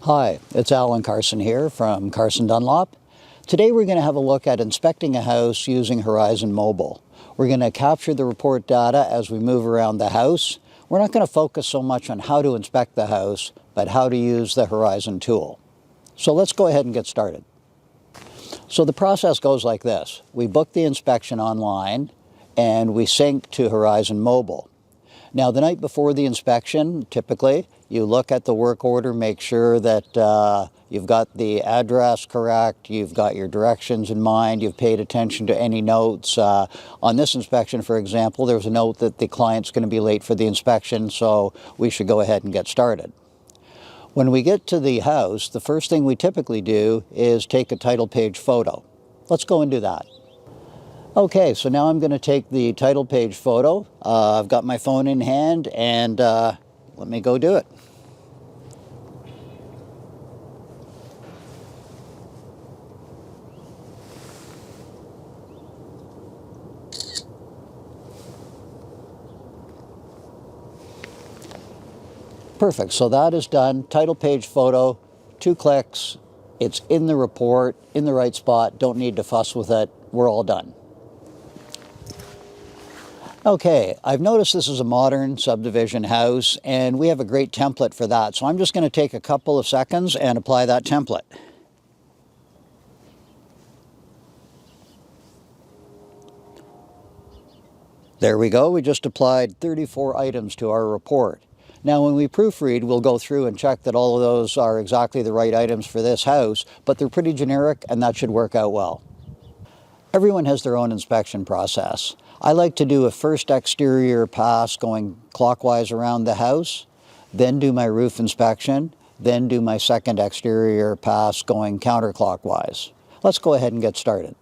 Hi, it's Alan Carson here from Carson Dunlop. Today we're going to have a look at inspecting a house using Horizon Mobile. We're going to capture the report data as we move around the house. We're not going to focus so much on how to inspect the house, but how to use the Horizon tool. So let's go ahead and get started. So the process goes like this. We book the inspection online and we sync to Horizon Mobile. Now, the night before the inspection, typically, you look at the work order, make sure that you've got the address correct, you've got your directions in mind, you've paid attention to any notes. On this inspection, for example, there was a note that the client's going to be late for the inspection, so we should go ahead and get started. When we get to the house, the first thing we typically do is take a title page photo. Let's go and do that. Okay, so now I'm going to take the title page photo. I've got my phone in hand and let me go do it. Perfect, so that is done. Title page photo, 2 clicks. It's in the report, in the right spot. Don't need to fuss with it. We're all done. Okay, I've noticed this is a modern subdivision house and we have a great template for that. So I'm just going to take a couple of seconds and apply that template. There we go. We just applied 34 items to our report. Now when we proofread, we'll go through and check that all of those are exactly the right items for this house, but they're pretty generic and that should work out well. Everyone has their own inspection process. I like to do a first exterior pass going clockwise around the house, then do my roof inspection, then do my second exterior pass going counterclockwise. Let's go ahead and get started.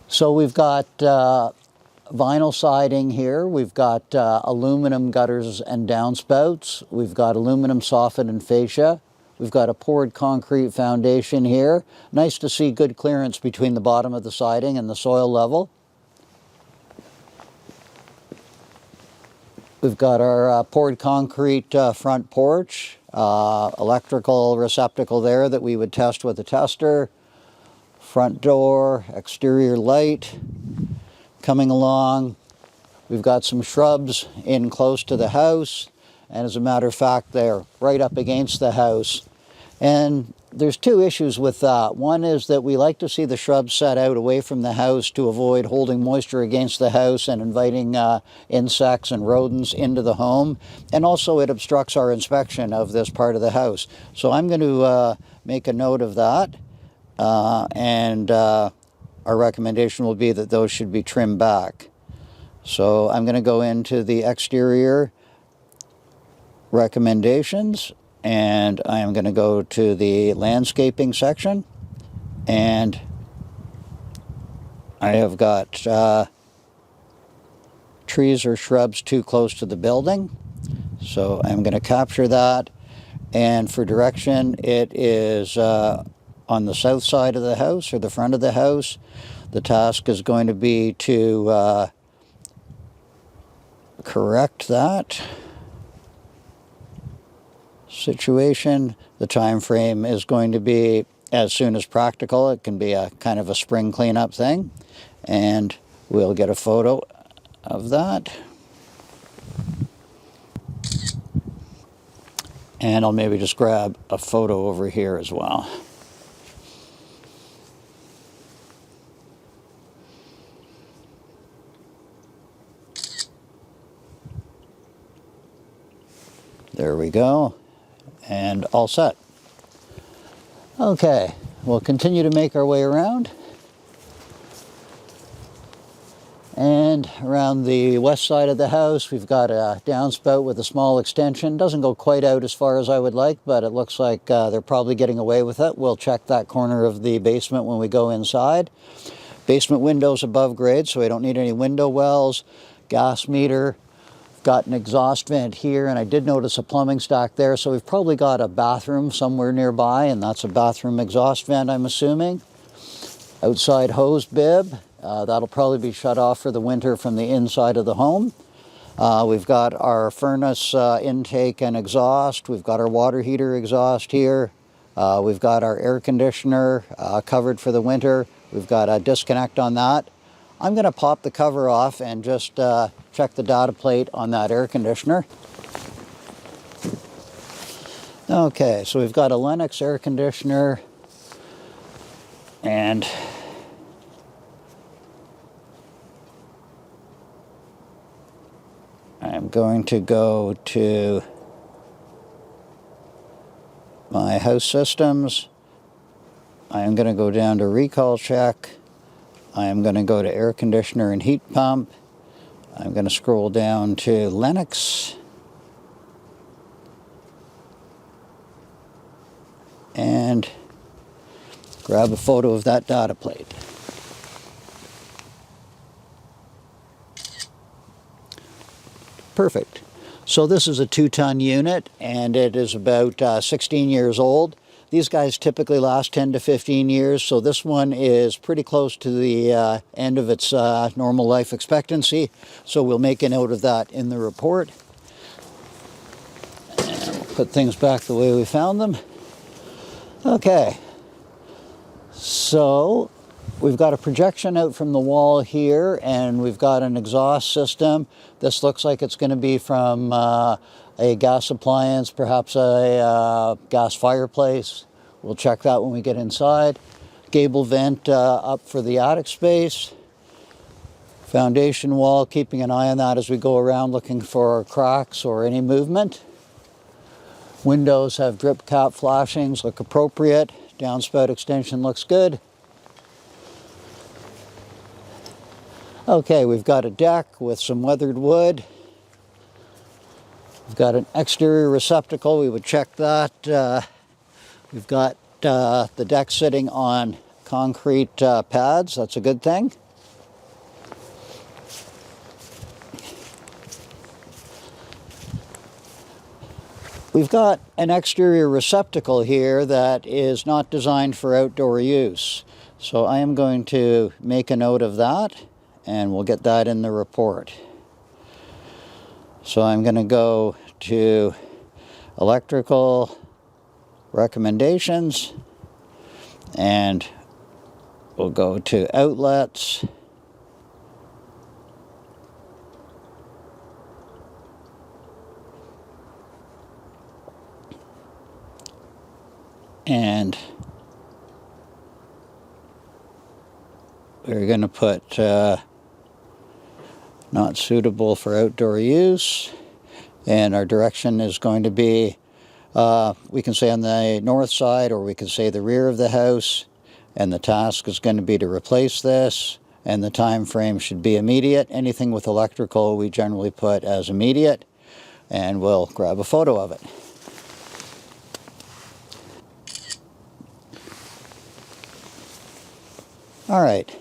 So we've got vinyl siding here, we've got aluminum gutters and downspouts, we've got aluminum soffit and fascia. We've got a poured concrete foundation here. Nice to see good clearance between the bottom of the siding and the soil level. We've got our poured concrete front porch, electrical receptacle there that we would test with a tester, front door, exterior light coming along. We've got some shrubs in close to the house, and as a matter of fact, they're right up against the house. And there's 2 issues with that. One is that we like to see the shrubs set out away from the house to avoid holding moisture against the house and inviting insects and rodents into the home. And also it obstructs our inspection of this part of the house. So I'm going to make a note of that. And our recommendation will be that those should be trimmed back. So I'm going to go into the exterior recommendations, and I am going to go to the landscaping section, and I have got trees or shrubs too close to the building, so I'm going to capture that. And for direction, it is on the south side of the house or the front of the house. The task is going to be to correct that situation. The time frame is going to be as soon as practical. It can be a kind of a spring cleanup thing, and we'll get a photo of that. And I'll maybe just grab a photo over here as well. There we go. And all set. Okay, we'll continue to make our way around. And around the west side of the house, we've got a downspout with a small extension. Doesn't go quite out as far as I would like, but it looks like they're probably getting away with it. We'll check that corner of the basement when we go inside. Basement windows above grade, so we don't need any window wells. Gas meter. Got an exhaust vent here, and I did notice a plumbing stack there, so we've probably got a bathroom somewhere nearby, and that's a bathroom exhaust vent, I'm assuming. Outside hose bib, that'll probably be shut off for the winter from the inside of the home. We've got our furnace intake and exhaust. We've got our water heater exhaust here. We've got our air conditioner covered for the winter. We've got a disconnect on that. I'm going to pop the cover off and just check the data plate on that air conditioner. Okay, so we've got a Lennox air conditioner, and I'm going to go to my house systems. I am going to go down to recall check. I am going to go to air conditioner and heat pump. I'm going to scroll down to Lennox. And grab a photo of that data plate. Perfect. So this is a 2-ton unit, and it is about 16 years old. These guys typically last 10 to 15 years, so this one is pretty close to the end of its normal life expectancy. So we'll make a note of that in the report. And we'll put things back the way we found them. Okay, so we've got a projection out from the wall here, and we've got an exhaust system. This looks like it's going to be from a gas appliance, perhaps a gas fireplace. We'll check that when we get inside. Gable vent up for the attic space. Foundation wall, keeping an eye on that as we go around looking for cracks or any movement. Windows have drip cap flashings, look appropriate. Downspout extension looks good. Okay, we've got a deck with some weathered wood. We've got an exterior receptacle, we would check that. We've got the deck sitting on concrete pads, that's a good thing. We've got an exterior receptacle here that is not designed for outdoor use. So I am going to make a note of that, and we'll get that in the report. So I'm going to go to electrical recommendations, and we'll go to outlets. And we're going to put not suitable for outdoor use, and our direction is going to be, we can say on the north side, or we can say the rear of the house, and the task is going to be to replace this, and the time frame should be immediate. Anything with electrical we generally put as immediate, and we'll grab a photo of it. All right,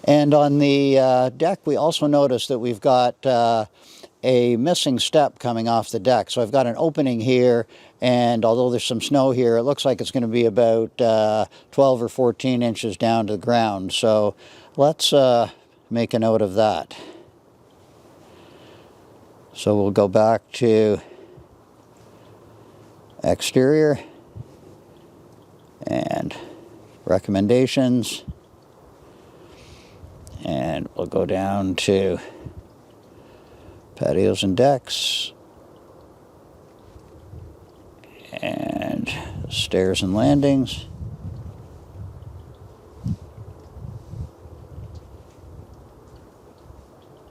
and on the deck we also notice that we've got a missing step coming off the deck. So I've got an opening here, and although there's some snow here, it looks like it's going to be about 12 or 14 inches down to the ground. So let's make a note of that. So we'll go back to exterior and recommendations. And we'll go down to patios and decks, and stairs and landings,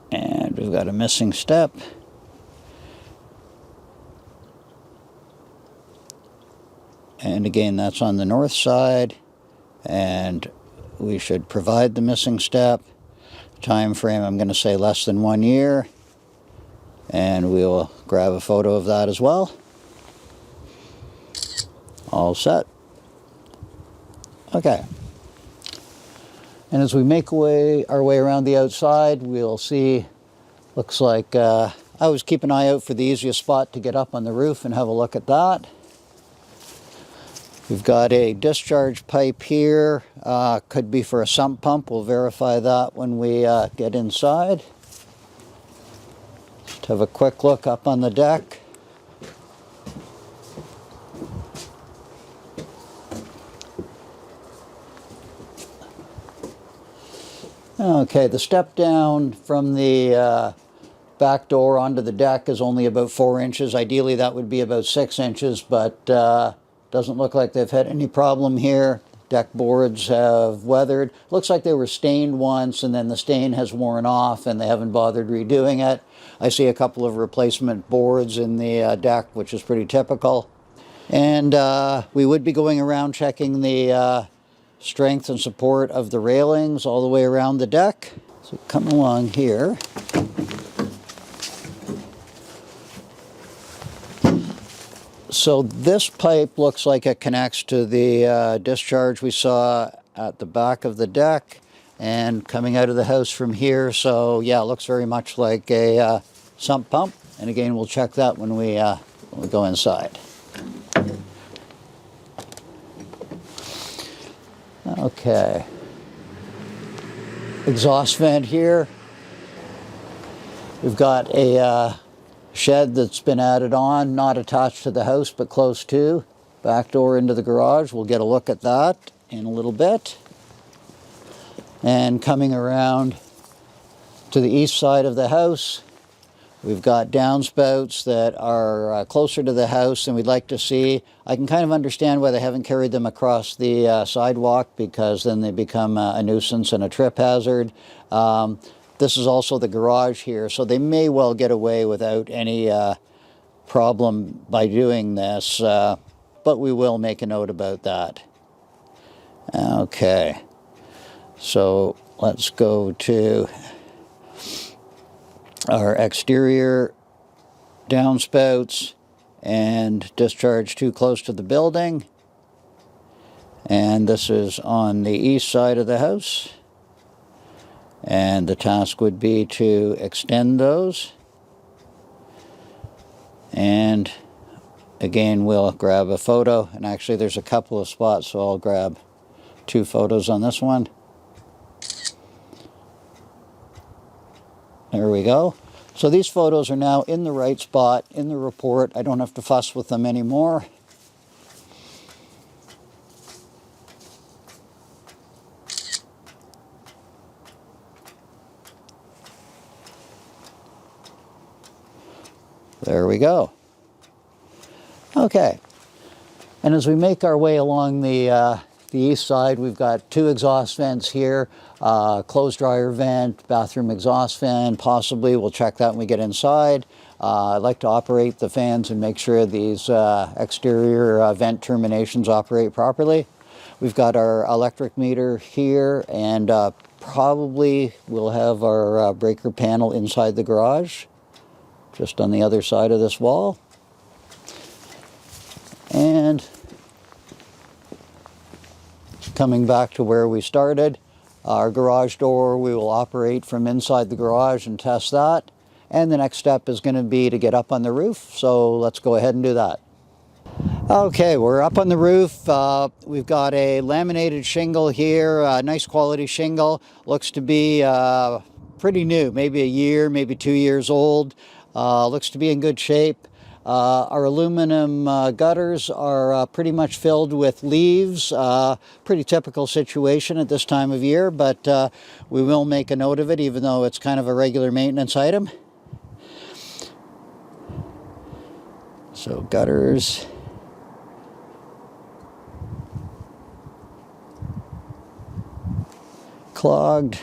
and we've got a missing step, and again that's on the north side, and we should provide the missing step. Time frame, I'm going to say less than 1 year, and we'll grab a photo of that as well. All set. Okay. And as we make our way around the outside, we'll see, looks like, I always keep an eye out for the easiest spot to get up on the roof and have a look at that. We've got a discharge pipe here, could be for a sump pump. We'll verify that when we get inside. to have a quick look up on the deck. Okay, the step down from the back door onto the deck is only about 4 inches. Ideally that would be about 6 inches, but doesn't look like they've had any problem here. Deck boards have weathered. Looks like they were stained once and then the stain has worn off and they haven't bothered redoing it. I see a couple of replacement boards in the deck, which is pretty typical. And we would be going around checking the strength and support of the railings all the way around the deck. So come along here. So this pipe looks like it connects to the discharge we saw at the back of the deck and coming out of the house from here. So yeah, it looks very much like a sump pump. And again, we'll check that when we go inside. Okay, exhaust vent here. We've got a shed that's been added on, not attached to the house, but close to. Back door into the garage. We'll get a look at that in a little bit. And coming around to the east side of the house, we've got downspouts that are closer to the house than we'd like to see. I can kind of understand why they haven't carried them across the sidewalk, because then they become a nuisance and a trip hazard. This is also the garage here, so they may well get away without any problem by doing this, but we will make a note about that. Okay, so let's go to our exterior downspouts and discharge too close to the building. And this is on the east side of the house. And the task would be to extend those. And again, we'll grab a photo. And actually there's a couple of spots, so I'll grab 2 photos on this one. There we go. So these photos are now in the right spot in the report. I don't have to fuss with them anymore. There we go. Okay. And as we make our way along the east side, we've got 2 exhaust vents here, clothes dryer vent, bathroom exhaust fan, possibly. We'll check that when we get inside. I'd like to operate the fans and make sure these exterior vent terminations operate properly. We've got our electric meter here, and probably we'll have our breaker panel inside the garage, just on the other side of this wall. And coming back to where we started, our garage door, we will operate from inside the garage and test that. And the next step is going to be to get up on the roof, so let's go ahead and do that. Okay, we're up on the roof. We've got a laminated shingle here, a nice quality shingle. Looks to be pretty new, maybe a year, maybe 2 years old. Looks to be in good shape. Our aluminum gutters are pretty much filled with leaves. Pretty typical situation at this time of year, but we will make a note of it, even though it's kind of a regular maintenance item. So gutters. Clogged.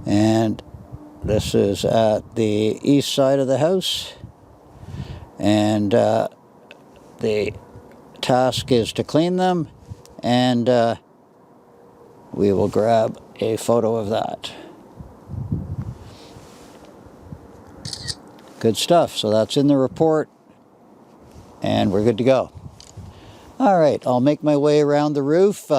And this is at the east side of the house. And the task is to clean them, and we will grab a photo of that. Good stuff. So that's in the report, and we're good to go. All right, I'll make my way around the roof.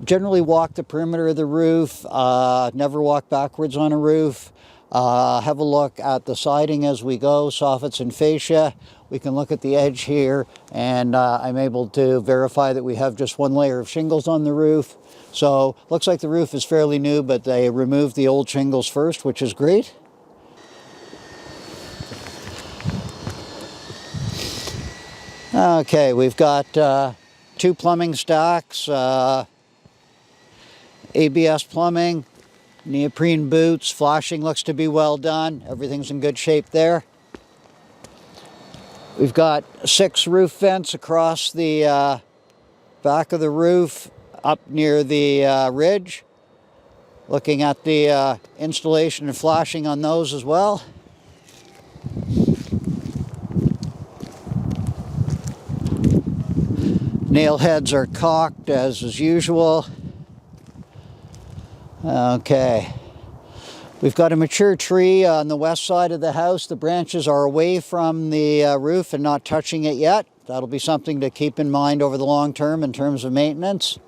Generally walk the perimeter of the roof, never walk backwards on a roof. Have a look at the siding as we go, soffits and fascia. We can look at the edge here, and I'm able to verify that we have just 1 layer of shingles on the roof. So looks like the roof is fairly new, but they removed the old shingles first, which is great. Okay, we've got 2 plumbing stacks, ABS plumbing, neoprene boots, flashing looks to be well done. Everything's in good shape there. We've got 6 roof vents across the back of the roof up near the ridge. Looking at the installation and flashing on those as well. Nail heads are caulked as is usual. Okay. We've got a mature tree on the west side of the house. The branches are away from the roof and not touching it yet. That'll be something to keep in mind over the long term in terms of maintenance.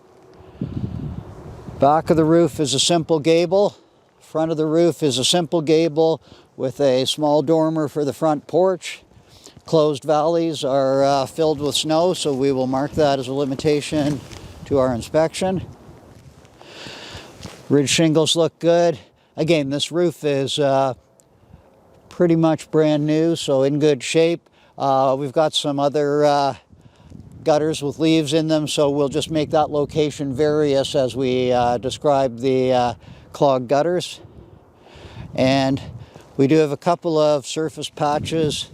Back of the roof is a simple gable. Front of the roof is a simple gable with a small dormer for the front porch. Closed valleys are filled with snow, so we will mark that as a limitation to our inspection. Ridge shingles look good. Again, this roof is pretty much brand new, so in good shape. We've got some other gutters with leaves in them, so we'll just make that location various as we describe the clogged gutters. And we do have a couple of surface patches,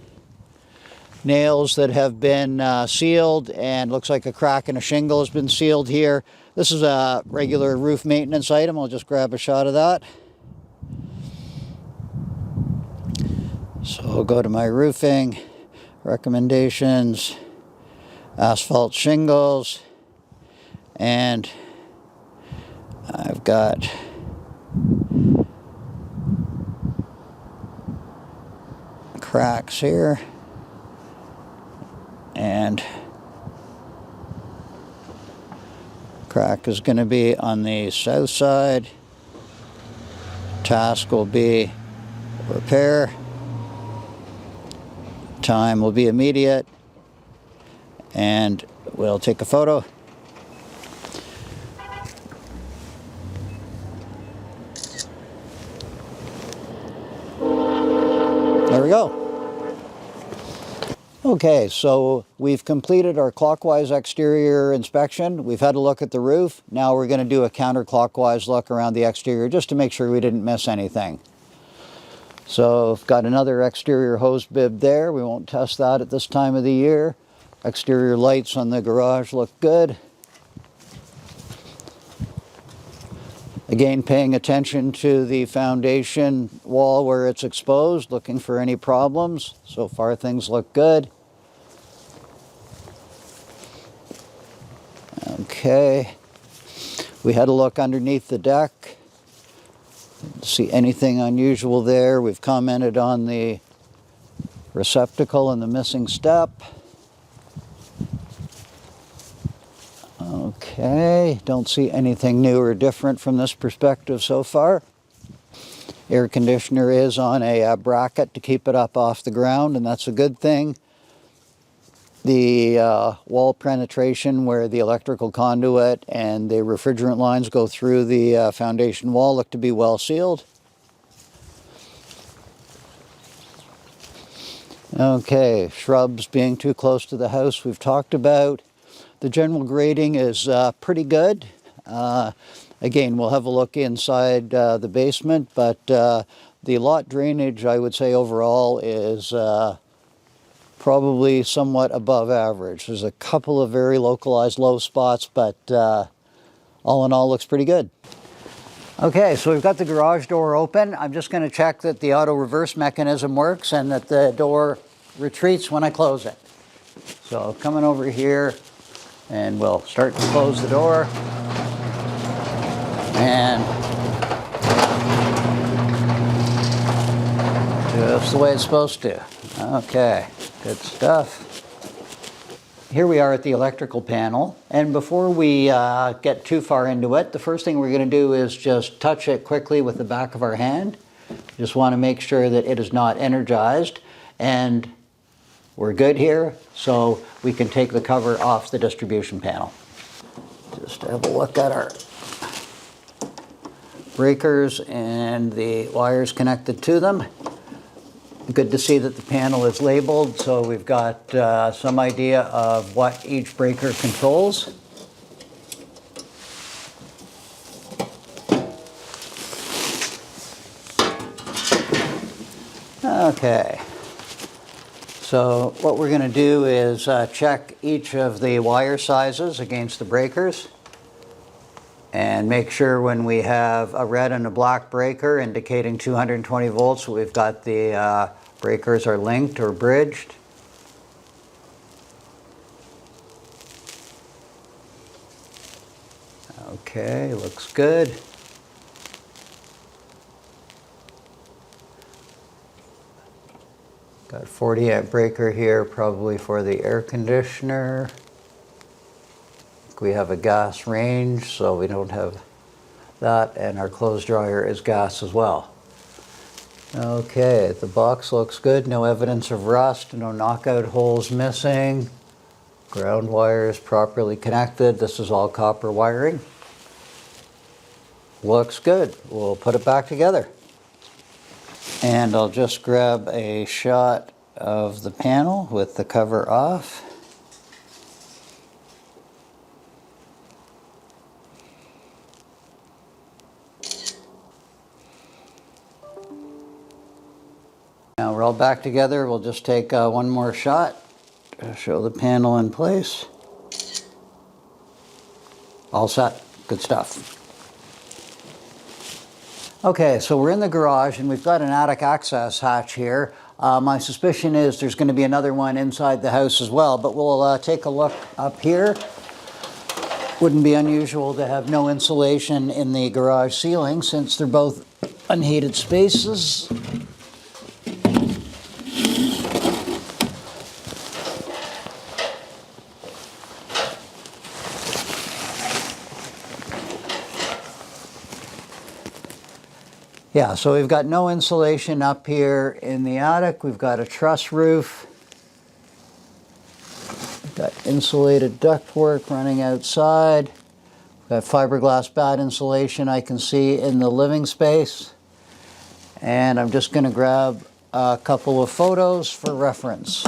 nails that have been sealed, and looks like a crack in a shingle has been sealed here. This is a regular roof maintenance item. I'll just grab a shot of that. So I'll go to my roofing recommendations, asphalt shingles, and I've got cracks here, and crack is going to be on the south side. Task will be repair. Time will be immediate, and we'll take a photo. There we go. Okay, so we've completed our clockwise exterior inspection. We've had a look at the roof. Now we're going to do a counterclockwise look around the exterior just to make sure we didn't miss anything. So I've got another exterior hose bib there. We won't test that at this time of the year. Exterior lights on the garage look good. Again, paying attention to the foundation wall where it's exposed, looking for any problems. So far things look good. Okay. We had a look underneath the deck. See anything unusual there. We've commented on the receptacle and the missing step. Okay, don't see anything new or different from this perspective so far. Air conditioner is on a bracket to keep it up off the ground, and that's a good thing. The wall penetration where the electrical conduit and the refrigerant lines go through the foundation wall look to be well sealed. Okay, shrubs being too close to the house we've talked about. The general grading is pretty good. Again, we'll have a look inside the basement, but the lot drainage, I would say overall, is probably somewhat above average. There's a couple of very localized low spots, but all in all looks pretty good. Okay, so we've got the garage door open. I'm just going to check that the auto reverse mechanism works and that the door retreats when I close it. So coming over here, and we'll start to close the door. And just the way it's supposed to. Okay, good stuff. Here we are at the electrical panel, and before we get too far into it, the first thing we're going to do is just touch it quickly with the back of our hand. Just want to make sure that it is not energized, and we're good here, so we can take the cover off the distribution panel. Just have a look at our breakers and the wires connected to them. Good to see that the panel is labeled, so we've got some idea of what each breaker controls. Okay, so what we're going to do is check each of the wire sizes against the breakers and make sure when we have a red and a black breaker indicating 220 volts, we've got the breakers are linked or bridged. Okay, looks good. Got 40 amp breaker here, probably for the air conditioner. We have a gas range, so we don't have that, and our clothes dryer is gas as well. Okay, the box looks good. No evidence of rust, no knockout holes missing. Ground wires properly connected. This is all copper wiring. Looks good. We'll put it back together. And I'll just grab a shot of the panel with the cover off. Now we're all back together. We'll just take one more shot to show the panel in place. All set. Good stuff. Okay, so we're in the garage and we've got an attic access hatch here. My suspicion is there's going to be another one inside the house as well, but we'll take a look up here. Wouldn't be unusual to have no insulation in the garage ceiling since they're both unheated spaces. Yeah, so we've got no insulation up here in the attic. We've got a truss roof. We've got insulated ductwork running outside. We've got fiberglass bat insulation I can see in the living space. And I'm just going to grab a couple of photos for reference.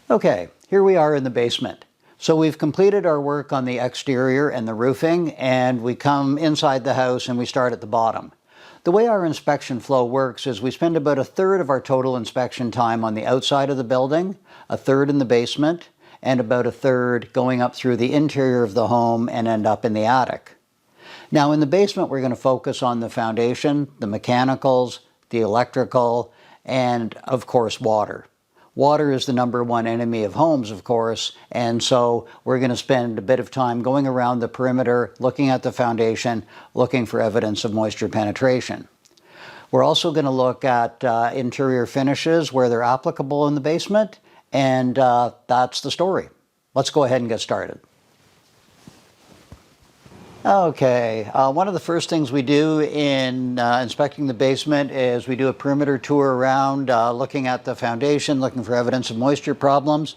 Okay, here we are in the basement. So we've completed our work on the exterior and the roofing, and we come inside the house and we start at the bottom. The way our inspection flow works is we spend about a third of our total inspection time on the outside of the building, a third in the basement, and about a third going up through the interior of the home and end up in the attic. Now in the basement we're going to focus on the foundation, the mechanicals, the electrical, and of course water. Water is the #1 enemy of homes, of course, and so we're going to spend a bit of time going around the perimeter, looking at the foundation, looking for evidence of moisture penetration. We're also going to look at interior finishes where they're applicable in the basement, and that's the story. Let's go ahead and get started. Okay, one of the first things we do in inspecting the basement is we do a perimeter tour around, looking at the foundation, looking for evidence of moisture problems.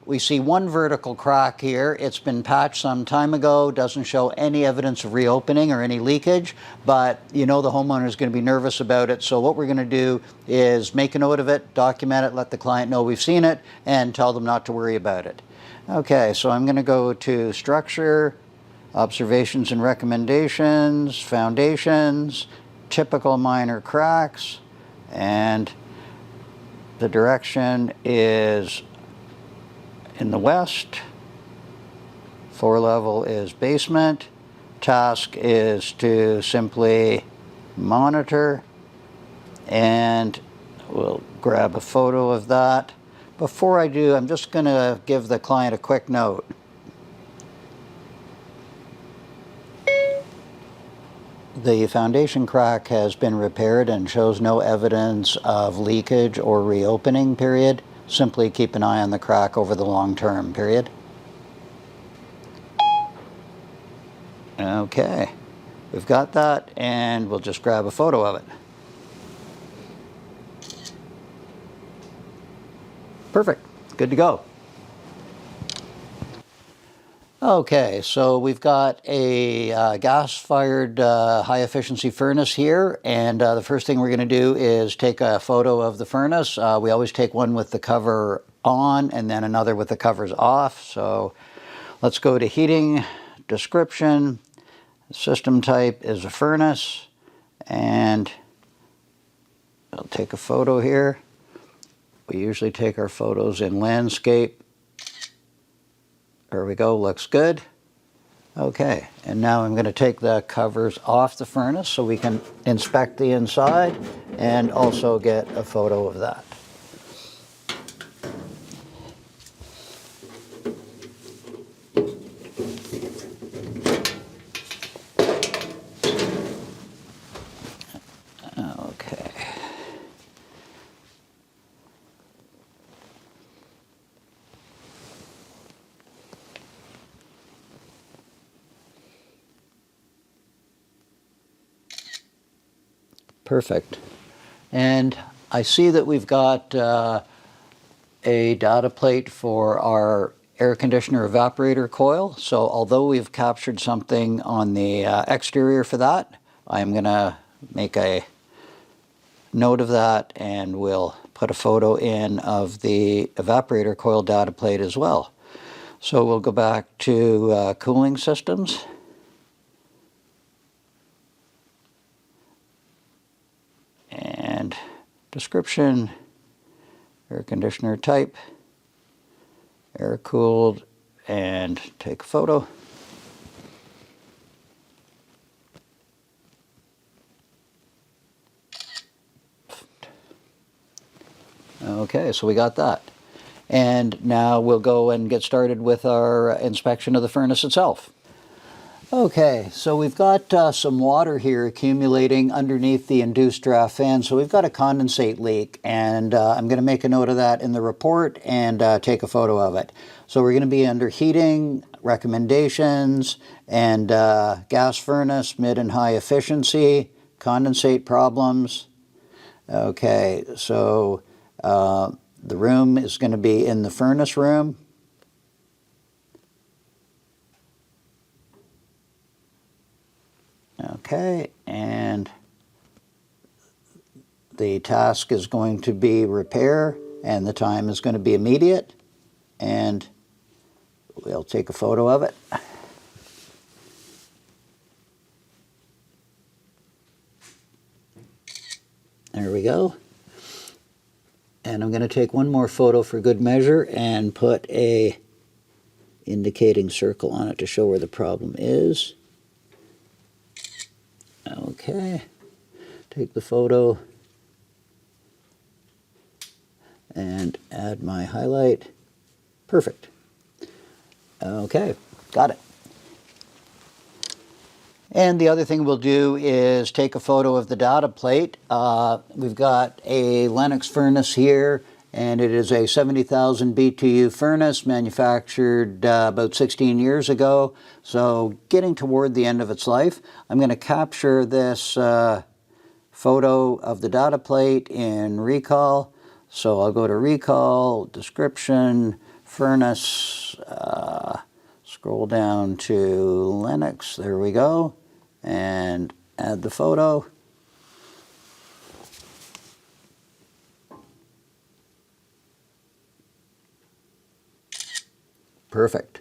We see one vertical crack here. It's been patched some time ago, doesn't show any evidence of reopening or any leakage, but you know the homeowner is going to be nervous about it, so what we're going to do is make a note of it, document it, let the client know we've seen it, and tell them not to worry about it. Okay, so I'm going to go to Structure, Observations and Recommendations, Foundations, Typical Minor Cracks, and the direction is in the west. Floor level is basement. Task is to simply monitor, and we'll grab a photo of that. Before I do, I'm just going to give the client a quick note. The foundation crack has been repaired and shows no evidence of leakage or reopening, period. Simply keep an eye on the crack over the long term, period. Okay, we've got that, and we'll just grab a photo of it. Perfect, good to go. Okay, so we've got a gas-fired high-efficiency furnace here, and the first thing we're going to do is take a photo of the furnace. We always take one with the cover on and then another with the covers off. So let's go to heating, description, system type is a furnace, and I'll take a photo here. We usually take our photos in landscape. There we go, looks good. Okay, and now I'm going to take the covers off the furnace so we can inspect the inside and also get a photo of that. Okay. Perfect. And I see that we've got a data plate for our air conditioner evaporator coil. So although we've captured something on the exterior for that, I'm going to make a note of that, and we'll put a photo in of the evaporator coil data plate as well. So we'll go back to cooling systems. And description, air conditioner type, air cooled, and take a photo. Okay, so we got that. And now we'll go and get started with our inspection of the furnace itself. Okay, so we've got some water here accumulating underneath the induced draft fan. So we've got a condensate leak, and I'm going to make a note of that in the report and take a photo of it. So we're going to be under heating, recommendations, and gas furnace, mid and high efficiency, condensate problems. Okay, so the room is going to be in the furnace room. Okay, and the task is going to be repair, and the time is going to be immediate, and we'll take a photo of it. There we go. And I'm going to take one more photo for good measure and put a indicating circle on it to show where the problem is. Okay, take the photo and add my highlight. Perfect. Okay, got it. And the other thing we'll do is take a photo of the data plate. We've got a Lennox furnace here, and it is a 70,000 BTU furnace manufactured about 16 years ago. So getting toward the end of its life, I'm going to capture this photo of the data plate in recall. So I'll go to recall, description, furnace, scroll down to Lennox, there we go, and add the photo. Perfect.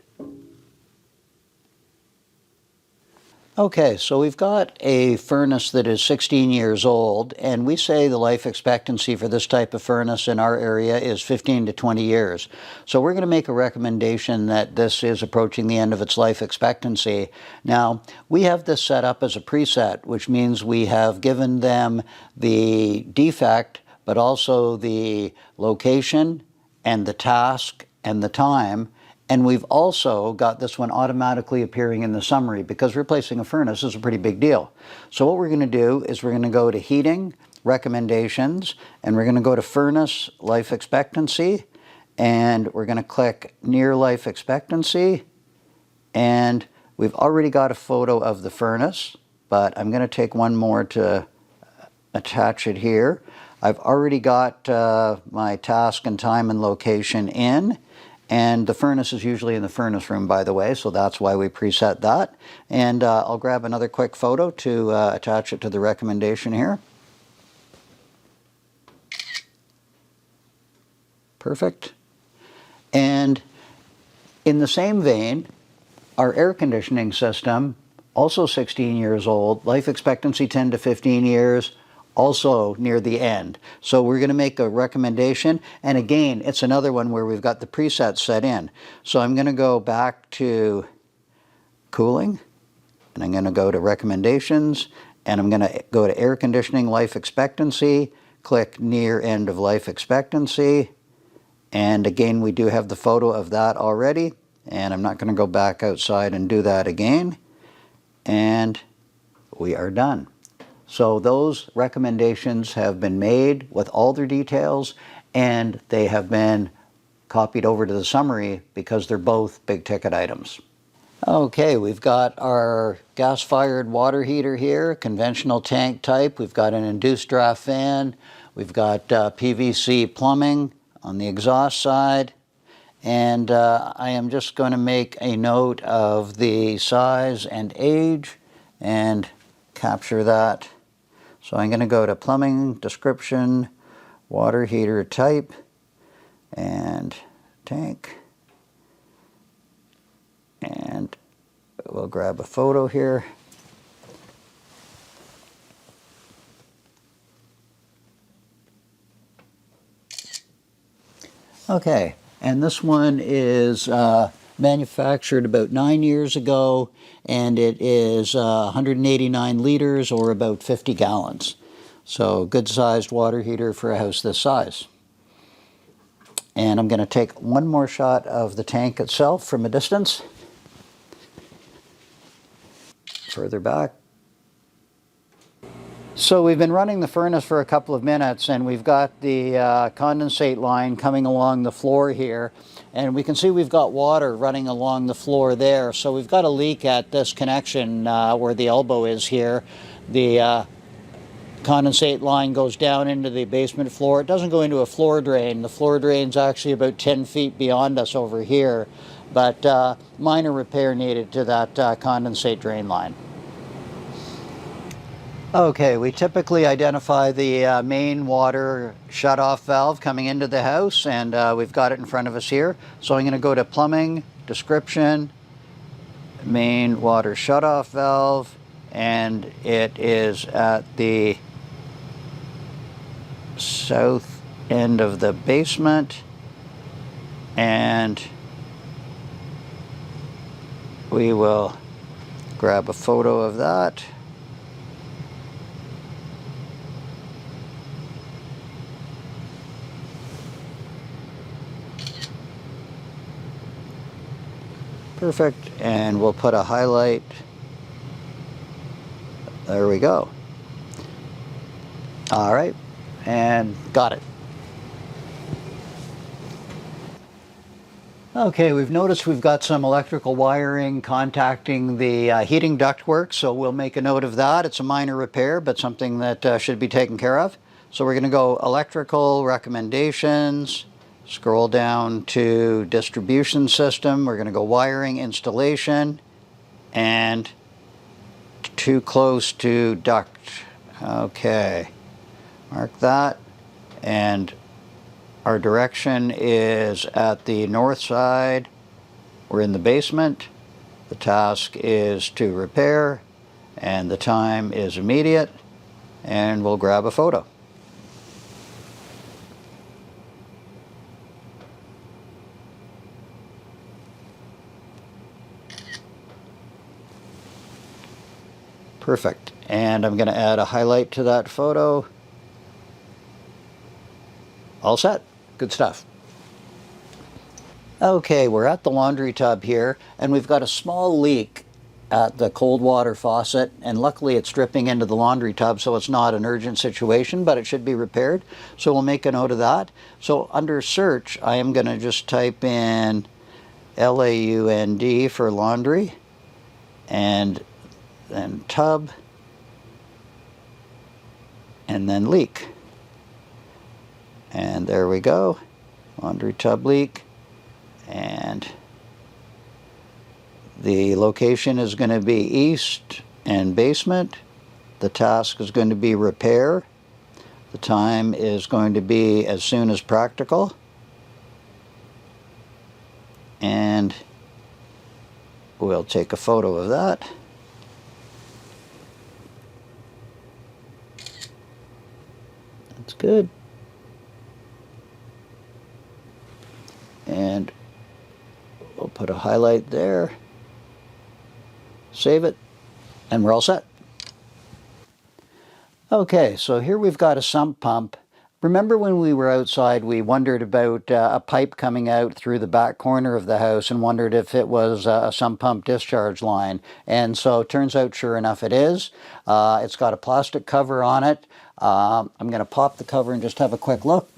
Okay, so we've got a furnace that is 16 years old, and we say the life expectancy for this type of furnace in our area is 15 to 20 years. So we're going to make a recommendation that this is approaching the end of its life expectancy. Now, we have this set up as a preset, which means we have given them the defect, but also the location and the task and the time, And we've also got this one automatically appearing in the summary because replacing a furnace is a pretty big deal. So what we're going to do is we're going to go to Heating, Recommendations, and we're going to go to Furnace Life Expectancy, and we're going to click Near Life Expectancy, and we've already got a photo of the furnace, but I'm going to take one more to attach it here. I've already got my task and time and location in, and the furnace is usually in the furnace room, by the way, so that's why we preset that. And I'll grab another quick photo to attach it to the recommendation here. Perfect. And in the same vein, our air conditioning system, also 16 years old, life expectancy 10 to 15 years, also near the end. So we're going to make a recommendation, and again, it's another one where we've got the presets set in. So I'm going to go back to cooling, and I'm going to go to recommendations, and I'm going to go to air conditioning life expectancy, click near end of life expectancy, and again, we do have the photo of that already, and I'm not going to go back outside and do that again, and we are done. So those recommendations have been made with all their details, and they have been copied over to the summary because they're both big ticket items. Okay, we've got our gas-fired water heater here, conventional tank type. We've got an induced draft fan. We've got PVC plumbing on the exhaust side. And I am just going to make a note of the size and age and capture that. So I'm going to go to plumbing, description, water heater type, and tank. And we'll grab a photo here. Okay, and this one is manufactured about 9 years ago, and it is 189 liters or about 50 gallons. So good sized water heater for a house this size. And I'm going to take one more shot of the tank itself from a distance. Further back. So we've been running the furnace for a couple of minutes, and we've got the condensate line coming along the floor here, and we can see we've got water running along the floor there. So we've got a leak at this connection where the elbow is here. The condensate line goes down into the basement floor. It doesn't go into a floor drain. The floor drain's actually about 10 feet beyond us over here, but minor repair needed to that condensate drain line. Okay, we typically identify the main water shut-off valve coming into the house, and we've got it in front of us here. So I'm going to go to plumbing, description, main water shut-off valve, and it is at the south end of the basement, and we will grab a photo of that. Perfect, and we'll put a highlight. There we go. All right, and got it. Okay, we've noticed we've got some electrical wiring contacting the heating ductwork, so we'll make a note of that. It's a minor repair, but something that should be taken care of. So we're going to go electrical recommendations, scroll down to distribution system. We're going to go wiring installation, and too close to duct. Okay, mark that, and our direction is at the north side. We're in the basement. The task is to repair, and the time is immediate, and we'll grab a photo. Perfect. And I'm going to add a highlight to that photo. All set. Good stuff. Okay, we're at the laundry tub here, and we've got a small leak at the cold water faucet, and luckily it's dripping into the laundry tub, so it's not an urgent situation, but it should be repaired. So we'll make a note of that. So under search, I am going to just type in LAUND for laundry, and then tub, and then leak. And there we go, laundry tub leak. And the location is going to be east and basement. The task is going to be repair. The time is going to be as soon as practical. And we'll take a photo of that. That's good. And we'll put a highlight there. Save it, and we're all set. Okay, so here we've got a sump pump. Remember when we were outside, we wondered about a pipe coming out through the back corner of the house and wondered if it was a sump pump discharge line. And so it turns out, sure enough, it is. It's got a plastic cover on it. I'm going to pop the cover and just have a quick look.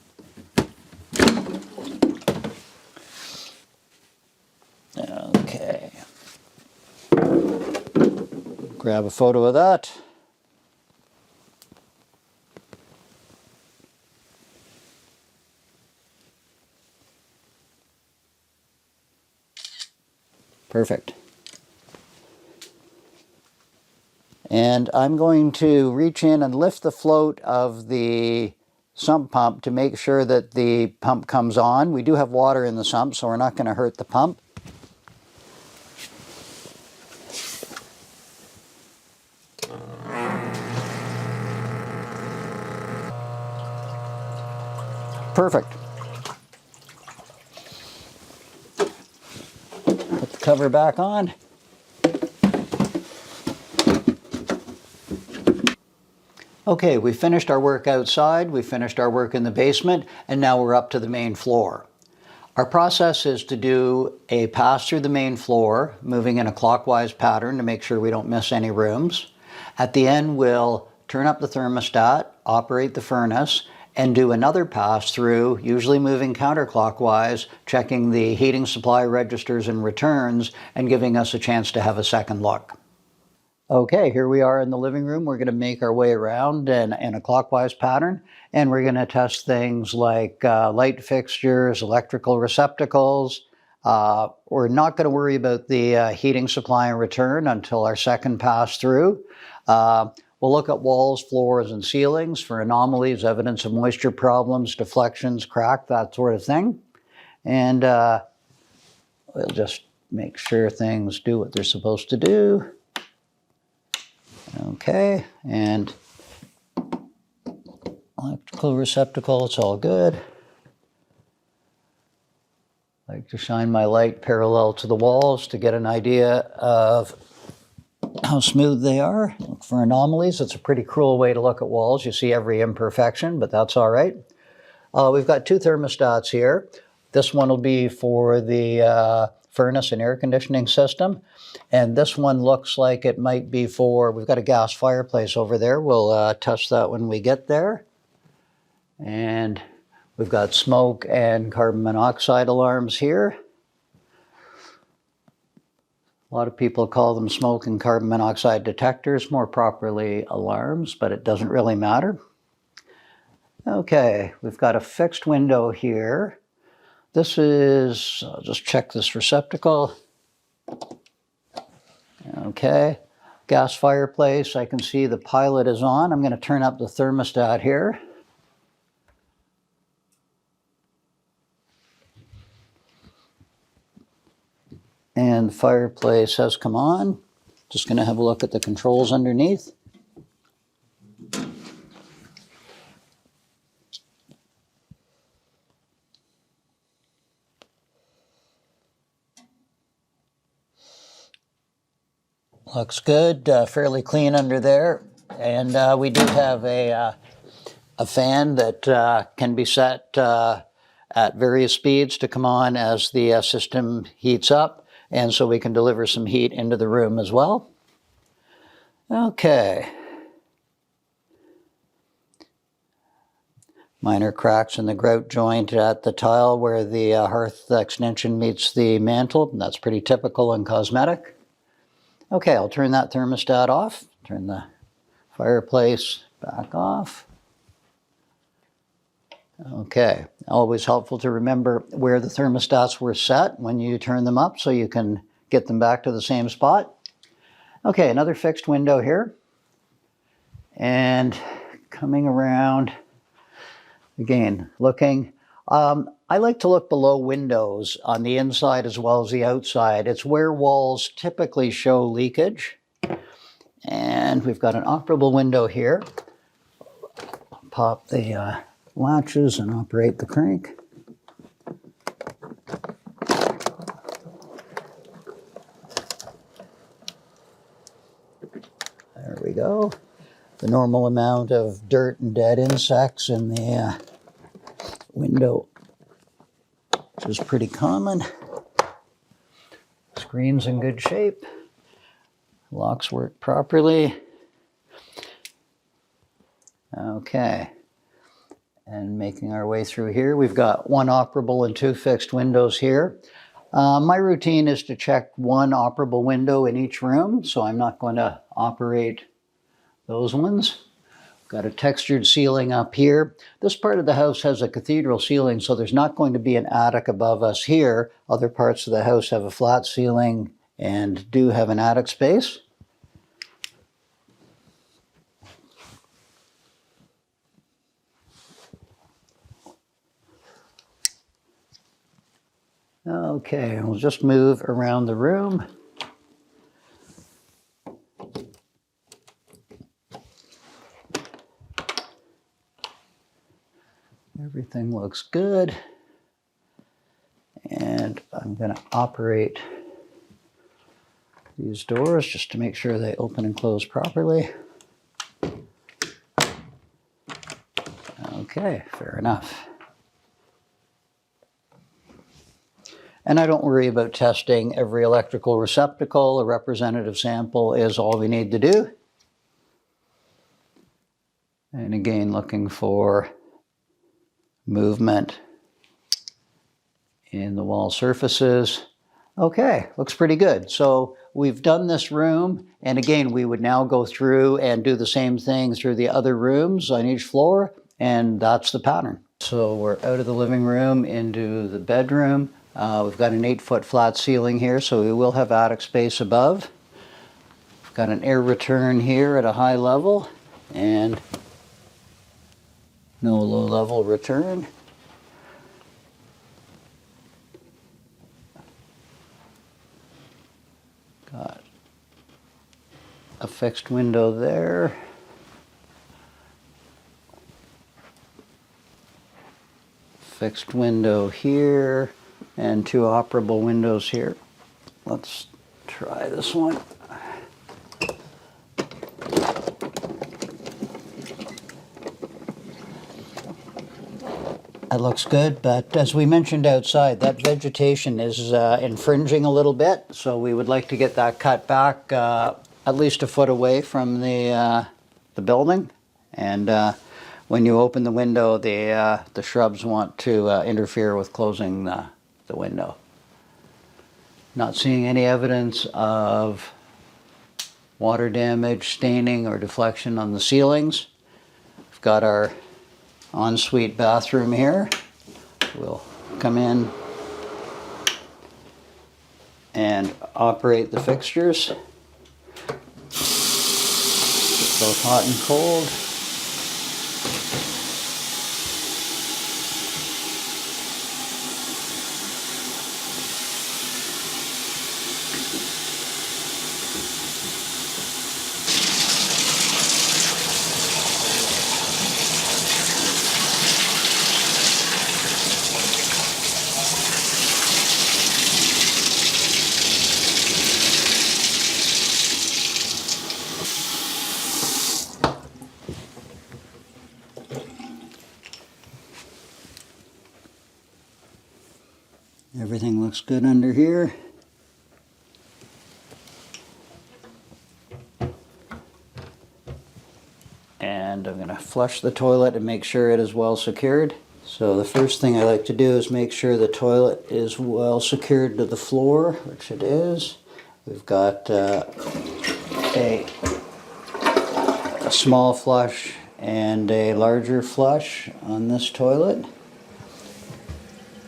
Okay. Grab a photo of that. Perfect. And I'm going to reach in and lift the float of the sump pump to make sure that the pump comes on. We do have water in the sump, so we're not going to hurt the pump. Perfect. Put the cover back on. Okay, we finished our work outside, we finished our work in the basement, and now we're up to the main floor. Our process is to do a pass through the main floor, moving in a clockwise pattern to make sure we don't miss any rooms. At the end, we'll turn up the thermostat, operate the furnace, and do another pass through, usually moving counterclockwise, checking the heating supply registers and returns, and giving us a chance to have a second look. Okay, here we are in the living room. We're going to make our way around in a clockwise pattern, and we're going to test things like light fixtures, electrical receptacles. We're not going to worry about the heating supply and return until our second pass through. We'll look at walls, floors, and ceilings for anomalies, evidence of moisture problems, deflections, crack, that sort of thing. And we'll just make sure things do what they're supposed to do. Okay, and electrical receptacle, it's all good. I like to shine my light parallel to the walls to get an idea of how smooth they are. Look for anomalies. It's a pretty cruel way to look at walls. You see every imperfection, but that's all right. We've got two thermostats here. This one will be for the furnace and air conditioning system. And this one looks like it might be for, we've got a gas fireplace over there. We'll test that when we get there. And we've got smoke and carbon monoxide alarms here. A lot of people call them smoke and carbon monoxide detectors, more properly alarms, but it doesn't really matter. Okay, we've got a fixed window here. This is, I'll just check this receptacle. Okay, gas fireplace, I can see the pilot is on. I'm going to turn up the thermostat here. And the fireplace has come on. Just going to have a look at the controls underneath. Looks good, fairly clean under there. And we do have a fan that can be set at various speeds to come on as the system heats up, and so we can deliver some heat into the room as well. Okay. Minor cracks in the grout joint at the tile where the hearth extension meets the mantle. That's pretty typical and cosmetic. Okay, I'll turn that thermostat off. Turn the fireplace back off. Okay, always helpful to remember where the thermostats were set when you turn them up so you can get them back to the same spot. Okay, another fixed window here. And coming around, again, looking. I like to look below windows on the inside as well as the outside. It's where walls typically show leakage. And we've got an operable window here. Pop the latches and operate the crank. There we go. The normal amount of dirt and dead insects in the window, which is pretty common. Screen's in good shape. Locks work properly. Okay. And making our way through here, we've got one operable and two fixed windows here. My routine is to check one operable window in each room, so I'm not going to operate those ones. Got a textured ceiling up here. This part of the house has a cathedral ceiling, so there's not going to be an attic above us here. Other parts of the house have a flat ceiling and do have an attic space. Okay, we'll just move around the room. Everything looks good. And I'm going to operate these doors just to make sure they open and close properly. Okay, fair enough. And I don't worry about testing every electrical receptacle. A representative sample is all we need to do. And again, looking for movement in the wall surfaces. Okay, looks pretty good. So we've done this room, and again, we would now go through and do the same thing through the other rooms on each floor, and that's the pattern. So we're out of the living room into the bedroom. We've got an 8-foot flat ceiling here, so we will have attic space above. We've got an air return here at a high level, and no low-level return. Got a fixed window there. Fixed window here, and two operable windows here. Let's try this one. That looks good, but as we mentioned outside, that vegetation is infringing a little bit, so we would like to get that cut back at least a foot away from the building. And when you open the window, the shrubs want to interfere with closing the window. Not seeing any evidence of water damage, staining, or deflection on the ceilings. We've got our ensuite bathroom here. We'll come in and operate the fixtures. Both hot and cold. Everything looks good under here. And I'm going to flush the toilet and make sure it is well secured. So the first thing I like to do is make sure the toilet is well secured to the floor, which it is. We've got a small flush and a larger flush on this toilet.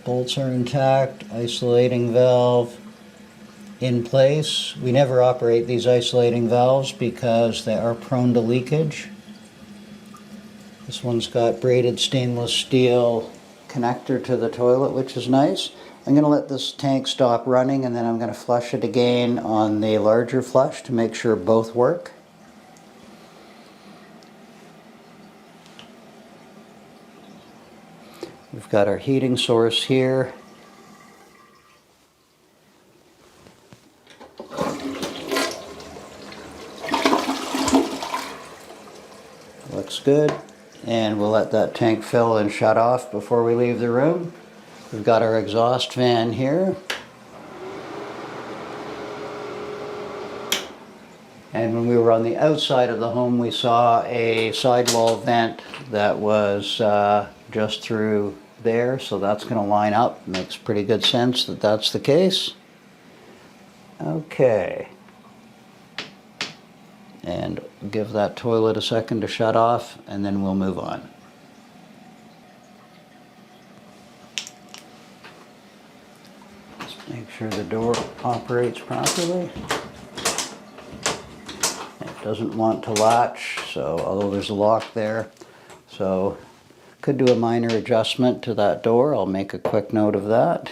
Bolts are intact, isolating valve in place. We never operate these isolating valves because they are prone to leakage. This one's got braided stainless steel connector to the toilet, which is nice. I'm going to let this tank stop running and then I'm going to flush it again on the larger flush to make sure both work. We've got our heating source here. Looks good. And we'll let that tank fill and shut off before we leave the room. We've got our exhaust fan here. And when we were on the outside of the home, we saw a sidewall vent that was just through there, so that's going to line up. Makes pretty good sense that that's the case. Okay. And give that toilet a second to shut off, and then we'll move on. Just make sure the door operates properly. It doesn't want to latch, so although there's a lock there, so could do a minor adjustment to that door. I'll make a quick note of that.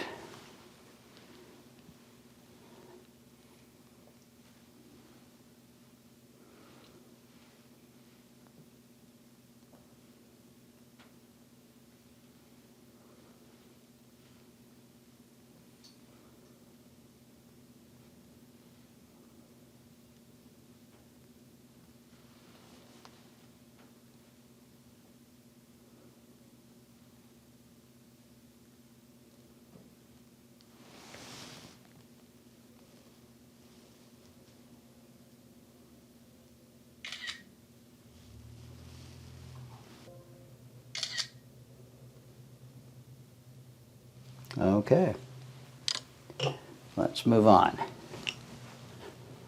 Okay, let's move on.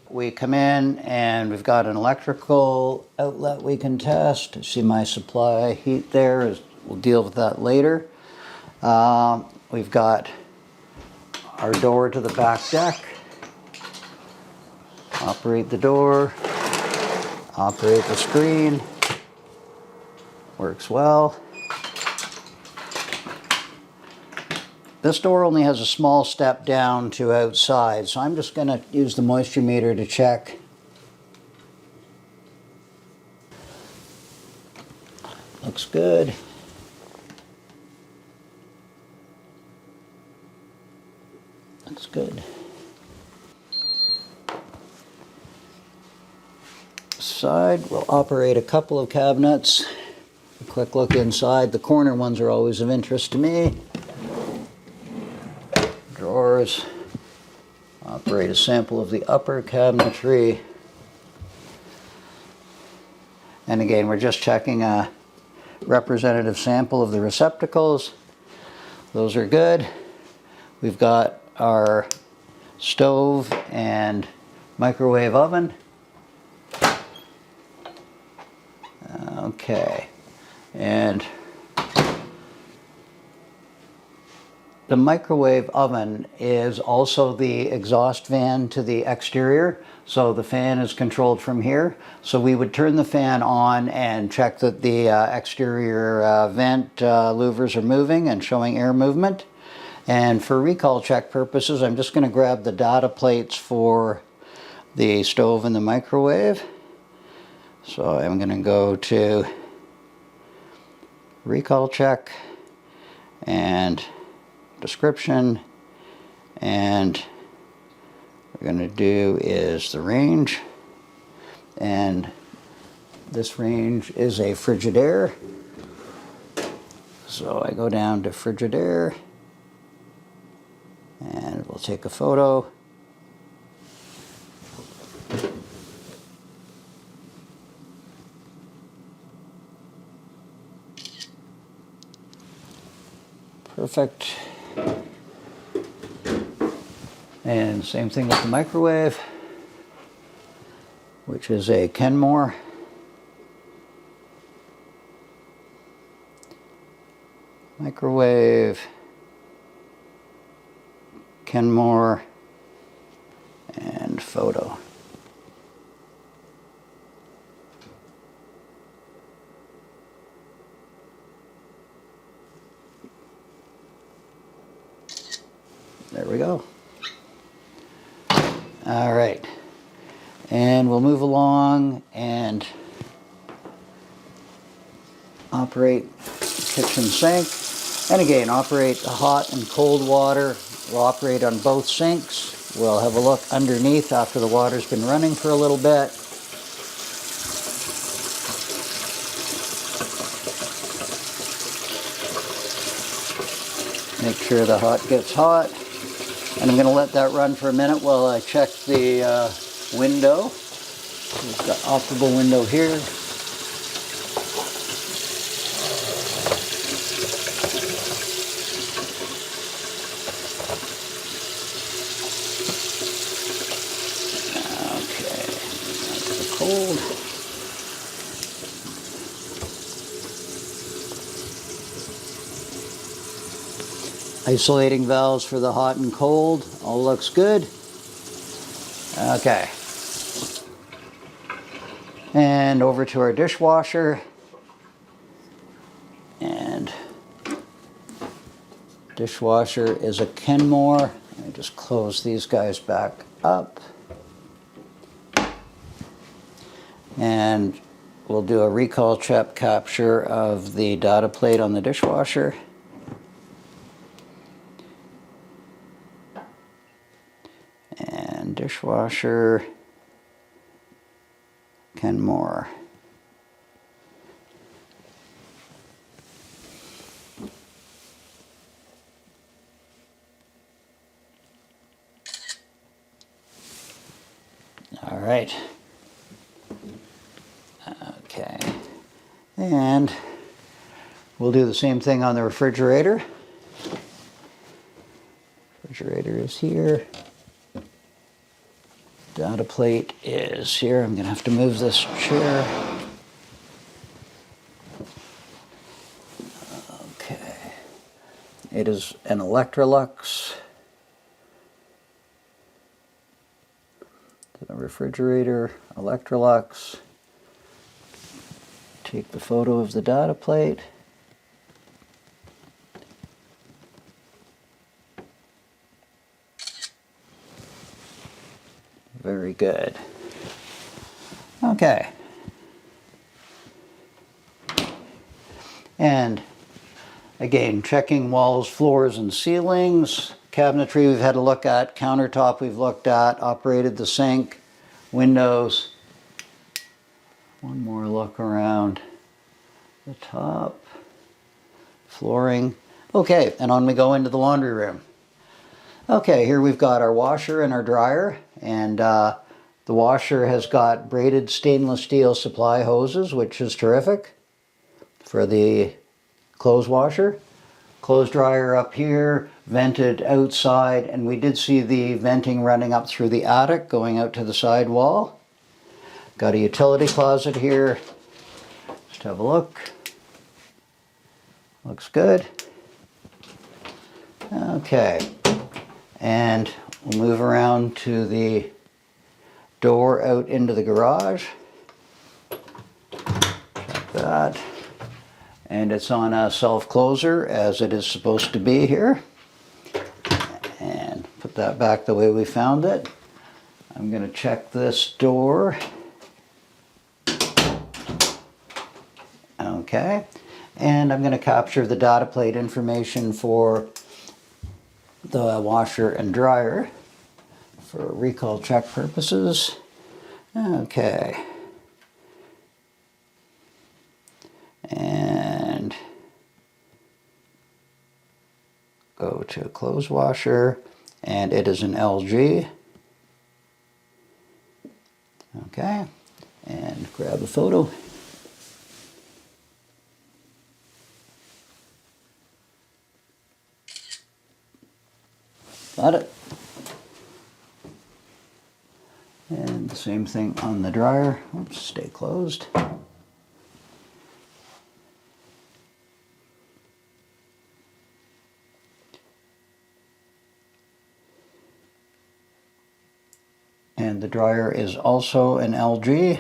We come in and we've got an electrical outlet we can test. See my supply heat there. We'll deal with that later. We've got our door to the back deck. Operate the door. Operate the screen. Works well. This door only has a small step down to outside, so I'm just going to use the moisture meter to check. Looks good. Looks good. Side, we'll operate a couple of cabinets. A quick look inside. The corner ones are always of interest to me. Drawers. Operate a sample of the upper cabinetry. And again, we're just checking a representative sample of the receptacles. Those are good. We've got our stove and microwave oven. Okay, and the microwave oven is also the exhaust fan to the exterior, so the fan is controlled from here. So we would turn the fan on and check that the exterior vent louvers are moving and showing air movement. And for recall check purposes, I'm just going to grab the data plates for the stove and the microwave. So I'm going to go to recall check and description, and what we're going to do is the range, and this range is a Frigidaire. So I go down to Frigidaire, we'll take a photo. Perfect. And same thing with the microwave, which is a Kenmore. Microwave, Kenmore, and photo. There we go. All right. And we'll move along and operate kitchen sink. And again, operate the hot and cold water. We'll operate on both sinks. We'll have a look underneath after the water's been running for a little bit. Make sure the hot gets hot. And I'm going to let that run for a minute while I check the window. We've got operable window here. Okay, that's the cold. Isolating valves for the hot and cold. All looks good. Okay. And over to our dishwasher. And dishwasher is a Kenmore. Let me just close these guys back up. And we'll do a recall check capture of the data plate on the dishwasher. And dishwasher, Kenmore. All right. Okay. And we'll do the same thing on the refrigerator. Refrigerator is here. Data plate is here. I'm going to have to move this chair. Okay. It is an Electrolux. The refrigerator, Electrolux. Take the photo of the data plate. Very good. Okay. And again, checking walls, floors, and ceilings. Cabinetry we've had a look at. Countertop we've looked at. Operated the sink. Windows. One more look around the top. Flooring. Okay, and on we go into the laundry room. Okay, here we've got our washer and our dryer, and the washer has got braided stainless steel supply hoses, which is terrific for the clothes washer. Clothes dryer up here, vented outside, and we did see the venting running up through the attic, going out to the side wall. Got a utility closet here. Just have a look. Looks good. Okay. And we'll move around to the door out into the garage. Check that. And it's on a self-closer, as it is supposed to be here. And put that back the way we found it. I'm going to check this door. Okay. And I'm going to capture the data plate information for the washer and dryer for recall check purposes. Okay. And go to clothes washer and it is an LG. Okay, and grab a photo. Got it. And the same thing on the dryer. Oops, stay closed. And the dryer is also an LG.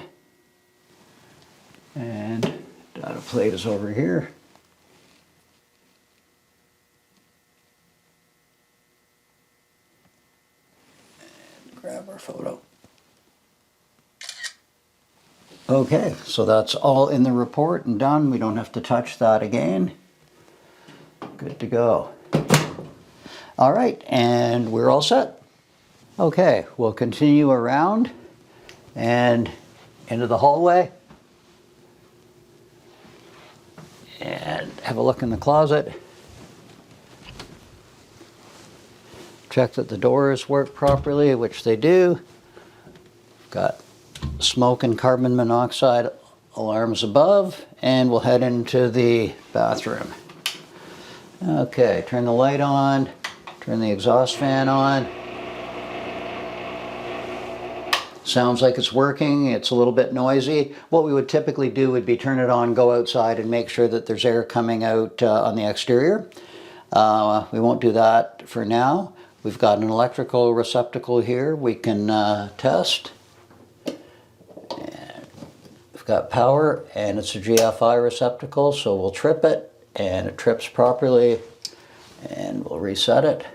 And data plate is over here. And grab our photo. Okay, so that's all in the report and done. We don't have to touch that again. Good to go. All right, and we're all set. Okay, we'll continue around and into the hallway and have a look in the closet. Check that the doors work properly, which they do. Got smoke and carbon monoxide alarms above, and we'll head into the bathroom. Okay, turn the light on, turn the exhaust fan on. Sounds like it's working. It's a little bit noisy. What we would typically do would be turn it on, go outside, and make sure that there's air coming out on the exterior. We won't do that for now. We've got an electrical receptacle here we can test. And we've got power, and it's a GFI receptacle, so we'll trip it, and it trips properly, and we'll reset it.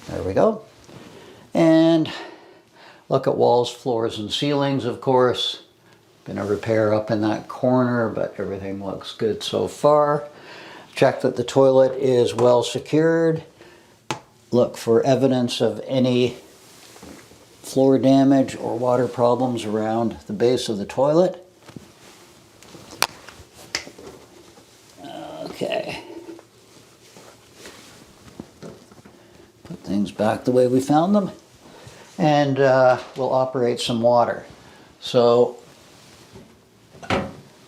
There we go. And look at walls, floors, and ceilings, of course. Been a repair up in that corner, but everything looks good so far. Check that the toilet is well secured. Look for evidence of any floor damage or water problems around the base of the toilet. Okay. Put things back the way we found them. And we'll operate some water. So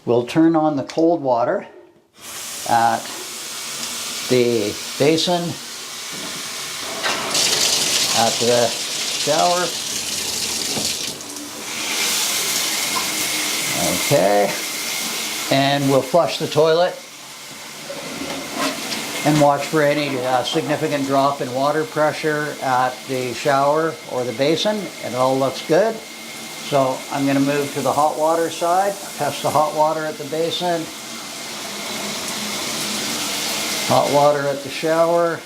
we'll turn on the cold water at the basin, at the shower. Okay, and we'll flush the toilet and watch for any significant drop in water pressure at the shower or the basin. It all looks good. So I'm going to move to the hot water side, test the hot water at the basin, hot water at the shower.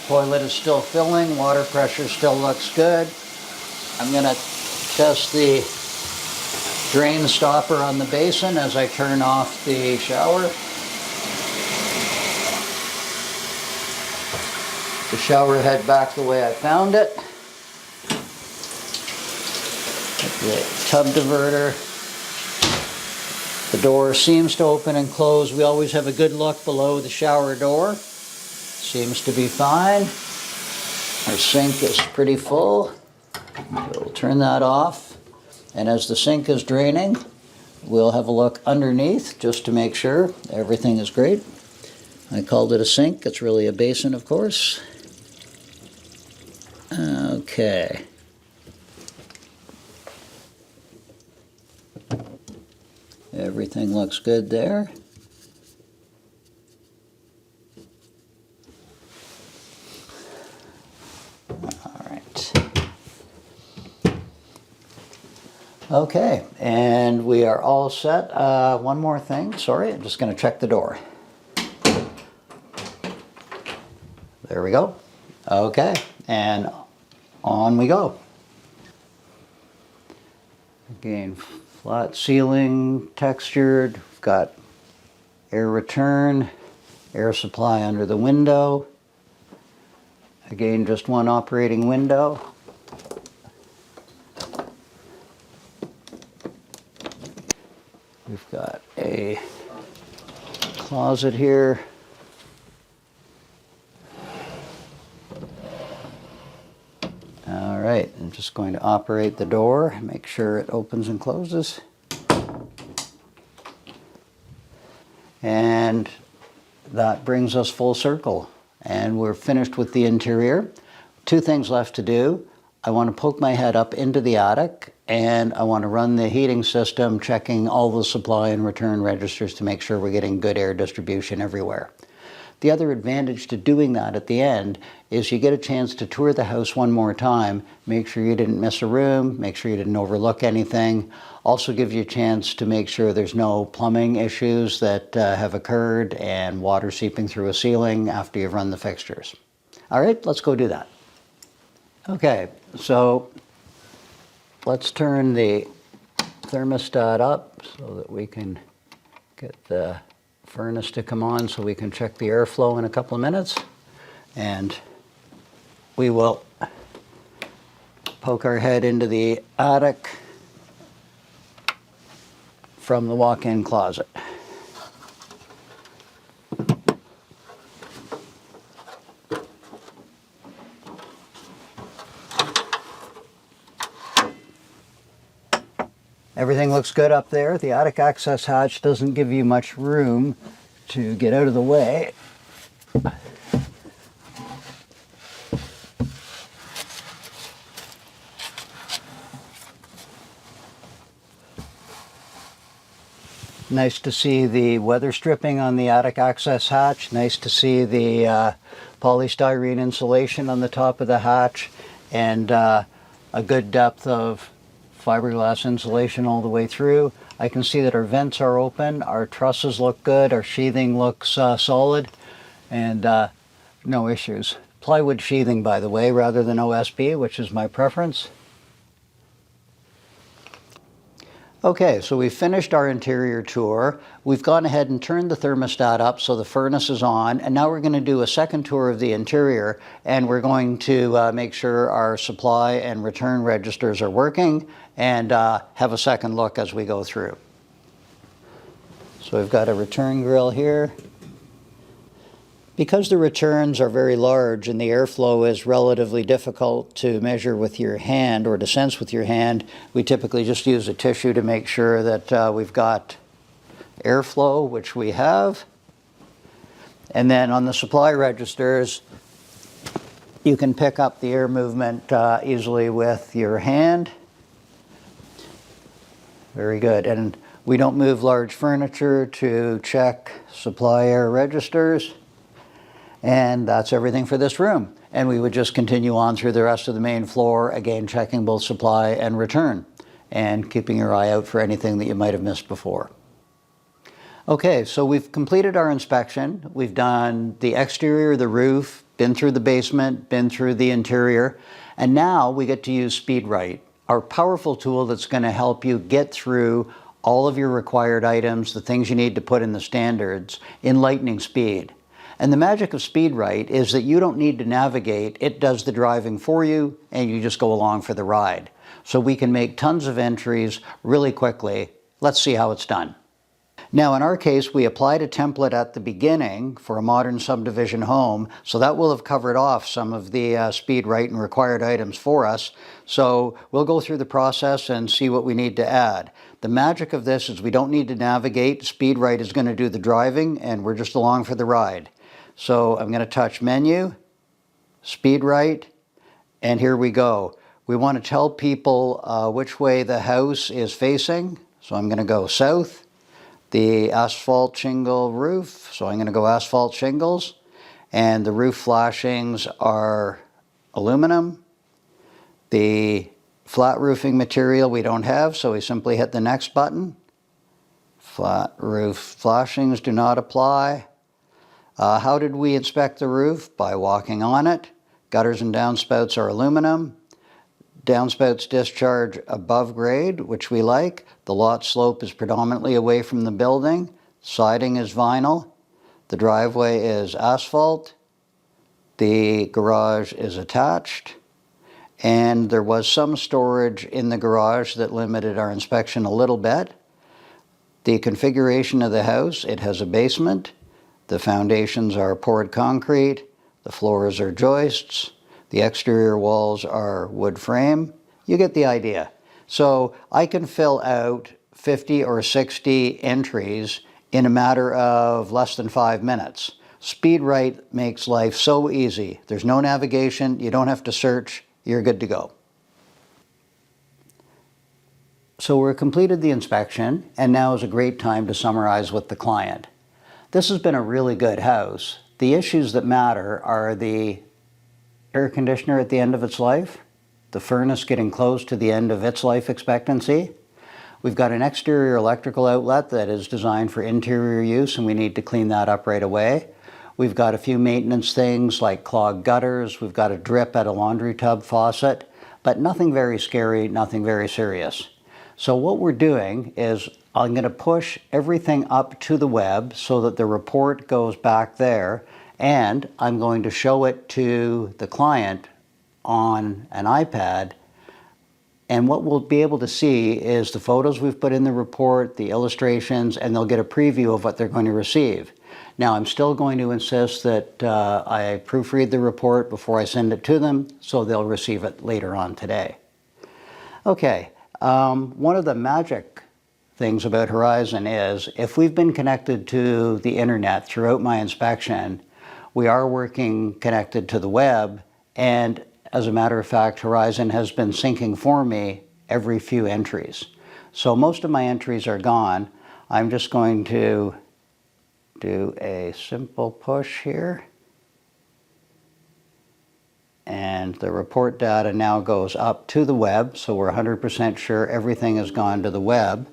Toilet is still filling, water pressure still looks good. I'm going to test the drain stopper on the basin as I turn off the shower. The shower head back the way I found it. The tub diverter. The door seems to open and close. We always have a good look below the shower door. Seems to be fine. Our sink is pretty full. We'll turn that off. And as the sink is draining, we'll have a look underneath just to make sure everything is great. I called it a sink. It's really a basin, of course. Okay. Everything looks good there. All right. Okay, and we are all set. One more thing, sorry, I'm just going to check the door. There we go. Okay, and on we go. Again, flat ceiling, textured. We've got air return, air supply under the window. Again, just one operating window. We've got a closet here. right, I'm just going to operate the door, make sure it opens and closes. And that brings us full circle. And we're finished with the interior. Two things left to do. I want to poke my head up into the attic, and I want to run the heating system, checking all the supply and return registers to make sure we're getting good air distribution everywhere. The other advantage to doing that at the end is you get a chance to tour the house one more time, make sure you didn't miss a room, make sure you didn't overlook anything. Also gives you a chance to make sure there's no plumbing issues that have occurred and water seeping through a ceiling after you've run the fixtures. All right, let's go do that. Okay, so let's turn the thermostat up so that we can get the furnace to come on so we can check the airflow in a couple of minutes. And we will poke our head into the attic from the walk-in closet. Everything looks good up there. The attic access hatch doesn't give you much room to get out of the way. Nice to see the weather stripping on the attic access hatch. Nice to see the polystyrene insulation on the top of the hatch, and a good depth of fiberglass insulation all the way through. I can see that our vents are open, our trusses look good, our sheathing looks solid, and no issues. Plywood sheathing, by the way, rather than OSB, which is my preference. Okay, so we've finished our interior tour. We've gone ahead and turned the thermostat up so the furnace is on, and now we're going to do a second tour of the interior, and we're going to make sure our supply and return registers are working, and have a second look as we go through. So we've got a return grill here. Because the returns are very large and the airflow is relatively difficult to measure with your hand or to sense with your hand, we typically just use a tissue to make sure that we've got airflow, which we have. And then on the supply registers, you can pick up the air movement easily with your hand. Very good. And we don't move large furniture to check supply air registers. And that's everything for this room. And we would just continue on through the rest of the main floor, again checking both supply and return, and keeping your eye out for anything that you might have missed before. Okay, so we've completed our inspection. We've done the exterior, the roof, been through the basement, been through the interior, and now we get to use SpeedRite, our powerful tool that's going to help you get through all of your required items, the things you need to put in the standards, in lightning speed. And the magic of SpeedRite is that you don't need to navigate. It does the driving for you, and you just go along for the ride. So we can make tons of entries really quickly. Let's see how it's done. Now, in our case, we applied a template at the beginning for a modern subdivision home, so that will have covered off some of the SpeedRite and required items for us. So we'll go through the process and see what we need to add. The magic of this is we don't need to navigate. SpeedRite is going to do the driving, and we're just along for the ride. So I'm going to touch Menu, SpeedRite, and here we go. We want to tell people which way the house is facing. So I'm going to go south. The asphalt shingle roof, so I'm going to go asphalt shingles. And the roof flashings are aluminum. The flat roofing material we don't have, so we simply hit the next button. Flat roof flashings do not apply. How did we inspect the roof? By walking on it. Gutters and downspouts are aluminum. Downspouts discharge above grade, which we like. The lot slope is predominantly away from the building. Siding is vinyl. The driveway is asphalt. The garage is attached. And there was some storage in the garage that limited our inspection a little bit. The configuration of the house, it has a basement. The foundations are poured concrete. The floors are joists. The exterior walls are wood frame. You get the idea. So I can fill out 50 or 60 entries in a matter of less than 5 minutes. SpeedWrite makes life so easy. There's no navigation, you don't have to search, you're good to go. So we've completed the inspection, and now is a great time to summarize with the client. This has been a really good house. The issues that matter are the air conditioner at the end of its life, the furnace getting close to the end of its life expectancy. We've got an exterior electrical outlet that is designed for interior use, and we need to clean that up right away. We've got a few maintenance things like clogged gutters. We've got a drip at a laundry tub faucet, but nothing very scary, nothing very serious. So what we're doing is I'm going to push everything up to the web so that the report goes back there, and I'm going to show it to the client on an iPad. And what we'll be able to see is the photos we've put in the report, the illustrations, and they'll get a preview of what they're going to receive. Now, I'm still going to insist that I proofread the report before I send it to them, so they'll receive it later on today. Okay, one of the magic things about Horizon is if we've been connected to the internet throughout my inspection, we are working connected to the web, and as a matter of fact, Horizon has been syncing for me every few entries. So most of my entries are gone. I'm just going to do a simple push here. And the report data now goes up to the web, so we're 100% sure everything has gone to the web.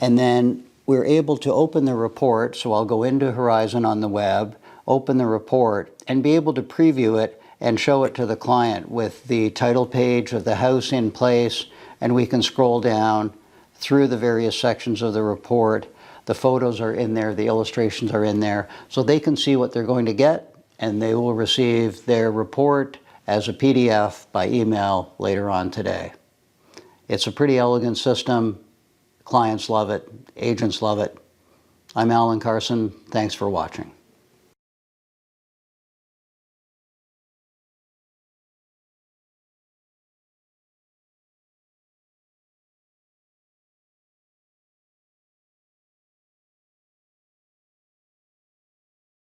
And then we're able to open the report, so I'll go into Horizon on the web, open the report, and be able to preview it and show it to the client with the title page of the house in place, and we can scroll down through the various sections of the report. The photos are in there, the illustrations are in there, so they can see what they're going to get, and they will receive their report as a PDF by email later on today. It's a pretty elegant system. Clients love it, agents love it. I'm Alan Carson. Thanks for watching.